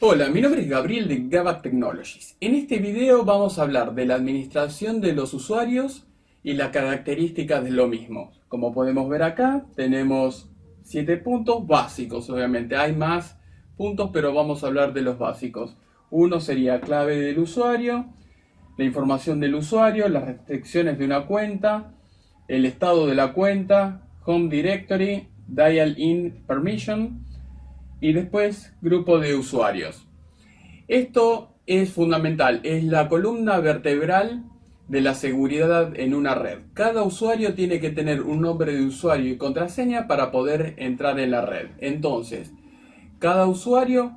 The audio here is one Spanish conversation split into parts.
Hola, mi nombre es Gabriel de Gavac Technologies. En este video vamos a hablar de la administración de los usuarios y las características de lo mismo. Como podemos ver acá, tenemos 7 puntos básicos. Obviamente hay más puntos, pero vamos a hablar de los básicos. Uno sería clave del usuario, la información del usuario, las restricciones de una cuenta, el estado de la cuenta, Home Directory, Dial-in Permission y después grupo de usuarios. Esto es fundamental, es la columna vertebral de la seguridad en una red. Cada usuario tiene que tener un nombre de usuario y contraseña para poder entrar en la red. Entonces, cada usuario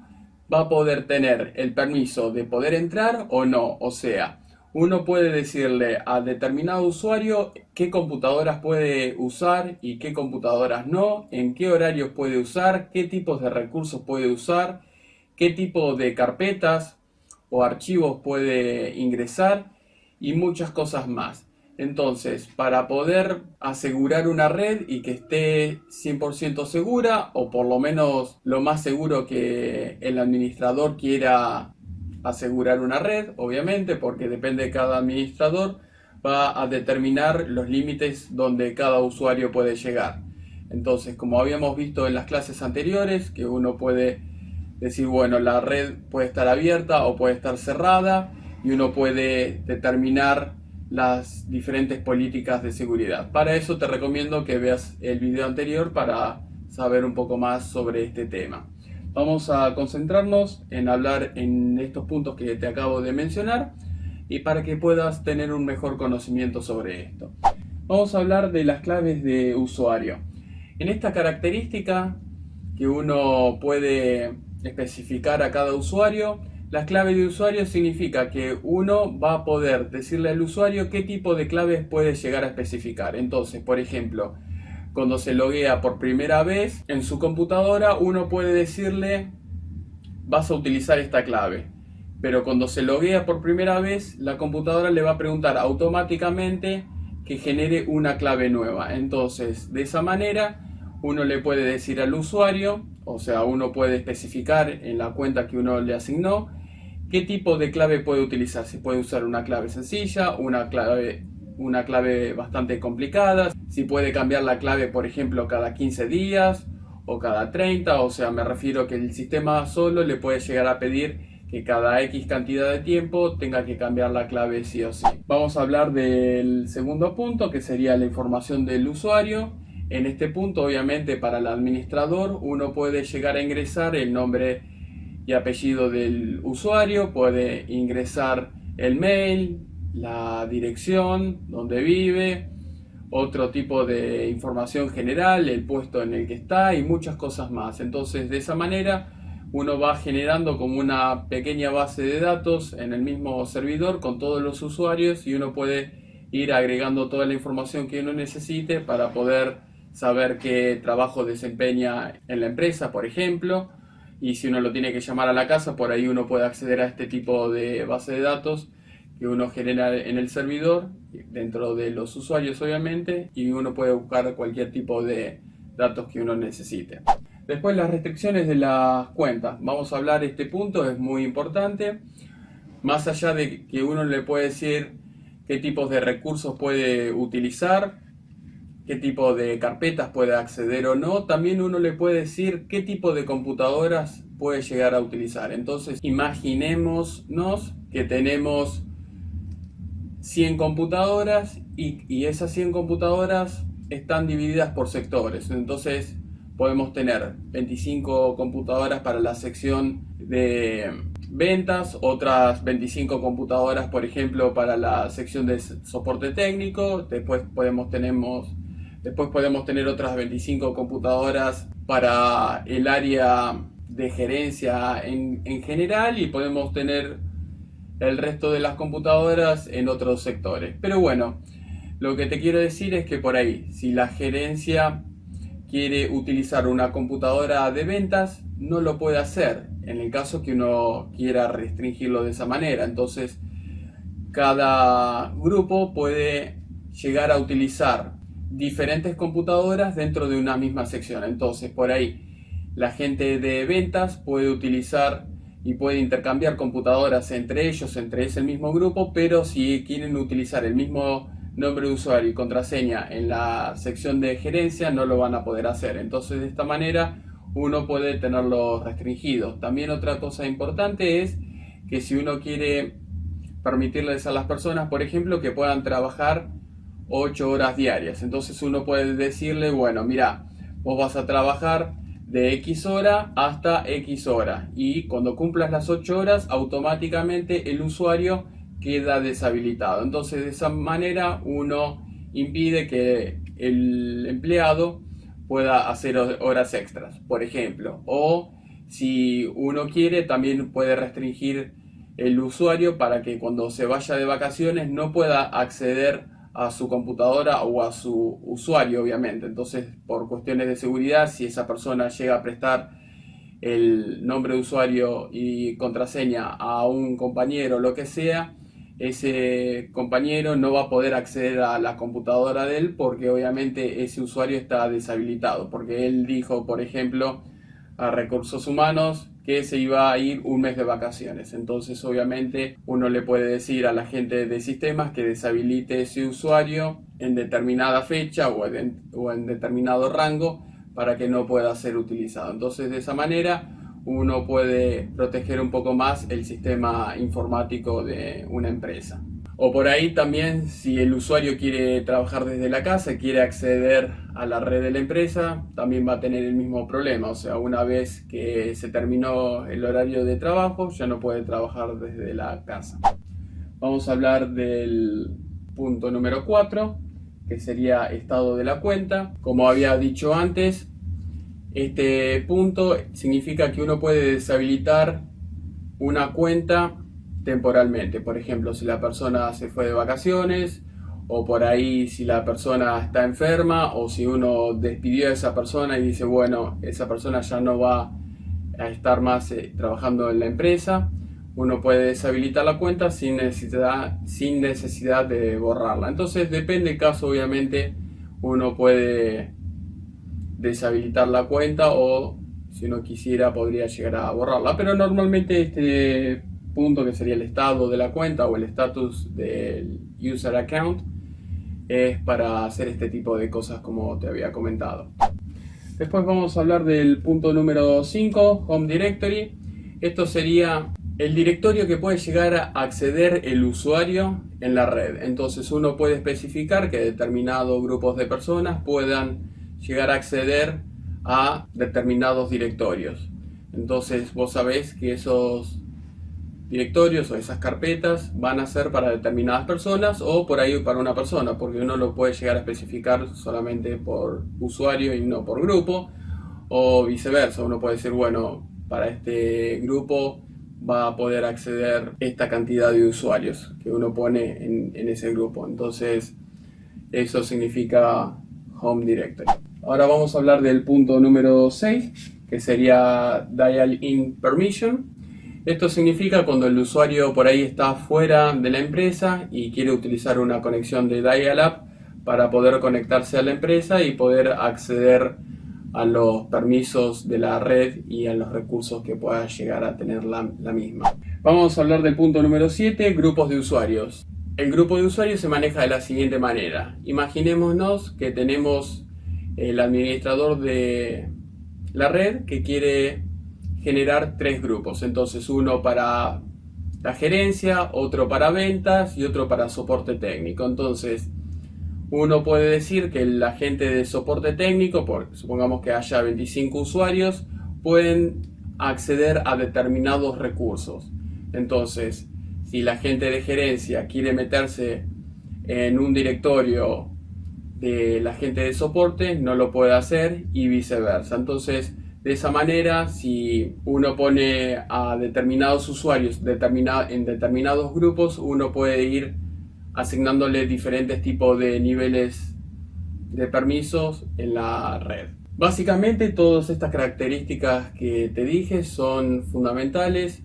va a poder tener el permiso de poder entrar o no. O sea, uno puede decirle a determinado usuario qué computadoras puede usar y qué computadoras no, en qué horarios puede usar, qué tipos de recursos puede usar, qué tipo de carpetas o archivos puede ingresar y muchas cosas más. Entonces, para poder asegurar una red y que esté 100% segura, o por lo menos lo más seguro que el administrador quiera asegurar una red, obviamente, porque depende de cada administrador, va a determinar los límites donde cada usuario puede llegar. Entonces, como habíamos visto en las clases anteriores, que uno puede decir, bueno, la red puede estar abierta o puede estar cerrada y uno puede determinar las diferentes políticas de seguridad. Para eso te recomiendo que veas el video anterior para saber un poco más sobre este tema. Vamos a concentrarnos en hablar en estos puntos que te acabo de mencionar y para que puedas tener un mejor conocimiento sobre esto. Vamos a hablar de las claves de usuario. En esta característica que uno puede especificar a cada usuario, la clave de usuario significa que uno va a poder decirle al usuario qué tipo de claves puede llegar a especificar. Entonces, por ejemplo, cuando se loguea por primera vez en su computadora, uno puede decirle vas a utilizar esta clave. Pero cuando se loguea por primera vez, la computadora le va a preguntar automáticamente que genere una clave nueva. Entonces, de esa manera, uno le puede decir al usuario, o sea, uno puede especificar en la cuenta que uno le asignó, qué tipo de clave puede utilizar. Si puede usar una clave sencilla, una clave bastante complicada, si puede cambiar la clave, por ejemplo, cada 15 días o cada 30, o sea, me refiero que el sistema solo le puede llegar a pedir que cada X cantidad de tiempo tenga que cambiar la clave sí o sí. Vamos a hablar del segundo punto, que sería la información del usuario. En este punto, obviamente, para el administrador, uno puede llegar a ingresar el nombre y apellido del usuario, puede ingresar el mail, la dirección donde vive, otro tipo de información general, el puesto en el que está y muchas cosas más. Entonces, de esa manera uno va generando como una pequeña base de datos en el mismo servidor con todos los usuarios y uno puede ir agregando toda la información que uno necesite para poder saber qué trabajo desempeña en la empresa, por ejemplo, y si uno lo tiene que llamar a la casa, por ahí uno puede acceder a este tipo de base de datos que uno genera en el servidor, dentro de los usuarios obviamente, y uno puede buscar cualquier tipo de datos que uno necesite. Después las restricciones de las cuentas. Vamos a hablar de este punto, es muy importante. Más allá de que uno le puede decir qué tipos de recursos puede utilizar, qué tipo de carpetas puede acceder o no, también uno le puede decir qué tipo de computadoras puede llegar a utilizar. Entonces, imaginémonos que tenemos 100 computadoras y esas 100 computadoras están divididas por sectores. Entonces, podemos tener 25 computadoras para la sección de ventas, otras 25 computadoras, por ejemplo, para la sección de soporte técnico. Después podemos tener otras 25 computadoras para el área de gerencia en general, y podemos tener el resto de las computadoras en otros sectores. Pero bueno, lo que te quiero decir es que por ahí, si la gerencia quiere utilizar una computadora de ventas, no lo puede hacer en el caso que uno quiera restringirlo de esa manera. Entonces, cada grupo puede llegar a utilizar diferentes computadoras dentro de una misma sección. Entonces, por ahí, la gente de ventas puede utilizar y puede intercambiar computadoras entre ellos, entre ese mismo grupo, pero si quieren utilizar el mismo nombre de usuario y contraseña en la sección de gerencia no lo van a poder hacer. Entonces de esta manera uno puede tenerlos restringidos. También otra cosa importante es que si uno quiere permitirles a las personas, por ejemplo, que puedan trabajar 8 horas diarias, entonces uno puede decirle, bueno, mira, vos vas a trabajar de X hora hasta X hora y cuando cumplas las 8 horas automáticamente el usuario queda deshabilitado. Entonces de esa manera uno impide que el empleado pueda hacer horas extras, por ejemplo, o si uno quiere también puede restringir el usuario para que cuando se vaya de vacaciones no pueda acceder a su computadora o a su usuario, obviamente. Entonces, por cuestiones de seguridad, si esa persona llega a prestar el nombre de usuario y contraseña a un compañero o lo que sea, ese compañero no va a poder acceder a la computadora de él porque obviamente ese usuario está deshabilitado, porque él dijo, por ejemplo, a Recursos Humanos que se iba a ir un mes de vacaciones. Entonces obviamente uno le puede decir a la gente de sistemas que deshabilite ese usuario en determinada fecha o en determinado rango para que no pueda ser utilizado. Entonces de esa manera uno puede proteger un poco más el sistema informático de una empresa. O por ahí también, si el usuario quiere trabajar desde la casa, quiere acceder a la red de la empresa, también va a tener el mismo problema. O sea, una vez que se terminó el horario de trabajo, ya no puede trabajar desde la casa. Vamos a hablar del punto número 4, que sería estado de la cuenta. Como había dicho antes, este punto significa que uno puede deshabilitar una cuenta temporalmente. Por ejemplo, si la persona se fue de vacaciones, o por ahí si la persona está enferma, o si uno despidió a esa persona y dice, bueno, esa persona ya no va a estar más trabajando en la empresa, uno puede deshabilitar la cuenta sin necesidad de borrarla. Entonces depende del caso, obviamente uno puede deshabilitar la cuenta o si uno quisiera podría llegar a borrarla, pero normalmente este punto, que sería el estado de la cuenta o el status del user account, es para hacer este tipo de cosas como te había comentado. Después vamos a hablar del punto número 5, Home Directory. Esto sería el directorio que puede llegar a acceder el usuario en la red. Entonces uno puede especificar que determinados grupos de personas puedan llegar a acceder a determinados directorios. Entonces vos sabés que esos directorios o esas carpetas van a ser para determinadas personas o por ahí para una persona, porque uno lo puede llegar a especificar solamente por usuario y no por grupo, o viceversa. Uno puede decir, bueno, para este grupo va a poder acceder esta cantidad de usuarios que uno pone en ese grupo. Entonces eso significa Home Directory. Ahora vamos a hablar del punto número 6, que sería Dial-in Permission. Esto significa cuando el usuario por ahí está fuera de la empresa y quiere utilizar una conexión de dial-up para poder conectarse a la empresa y poder acceder a los permisos de la red y a los recursos que pueda llegar a tener la misma. Vamos a hablar del punto número 7, grupos de usuarios. El grupo de usuarios se maneja de la siguiente manera. Imaginémonos que tenemos el administrador de la red que quiere generar 3 grupos. Entonces uno para la gerencia, otro para ventas y otro para soporte técnico. Entonces uno puede decir que la gente de soporte técnico, supongamos que haya 25 usuarios, pueden acceder a determinados recursos. Entonces, si la gente de gerencia quiere meterse en un directorio de la gente de soporte, no lo puede hacer y viceversa. Entonces, de esa manera, si uno pone a determinados usuarios en determinados grupos, uno puede ir asignándole diferentes tipos de niveles de permisos en la red. Básicamente, todas estas características que te dije son fundamentales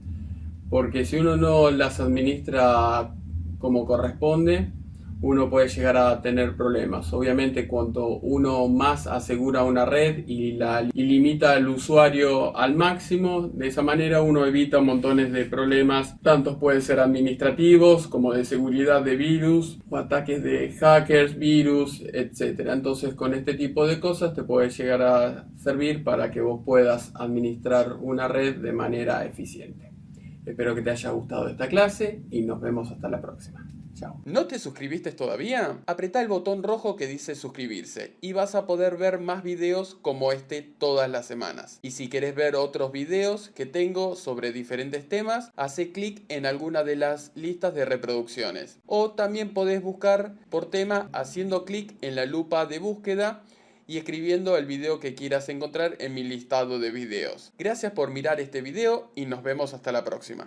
porque si uno no las administra como corresponde, uno puede llegar a tener problemas. Obviamente, cuanto uno más asegura una red y limita al usuario al máximo, de esa manera uno evita montones de problemas, tantos pueden ser administrativos como de seguridad de virus o ataques de hackers, virus, etc. Entonces, con este tipo de cosas te puede llegar a servir para que vos puedas administrar una red de manera eficiente. Espero que te haya gustado esta clase y nos vemos hasta la próxima. Chao. ¿No te suscribiste todavía? Apretá el botón rojo que dice suscribirse y vas a poder ver más videos como este todas las semanas. Y si querés ver otros videos que tengo sobre diferentes temas, hace clic en alguna de las listas de reproducciones. O también podés buscar por tema haciendo clic en la lupa de búsqueda y escribiendo el video que quieras encontrar en mi listado de videos. Gracias por mirar este video y nos vemos hasta la próxima.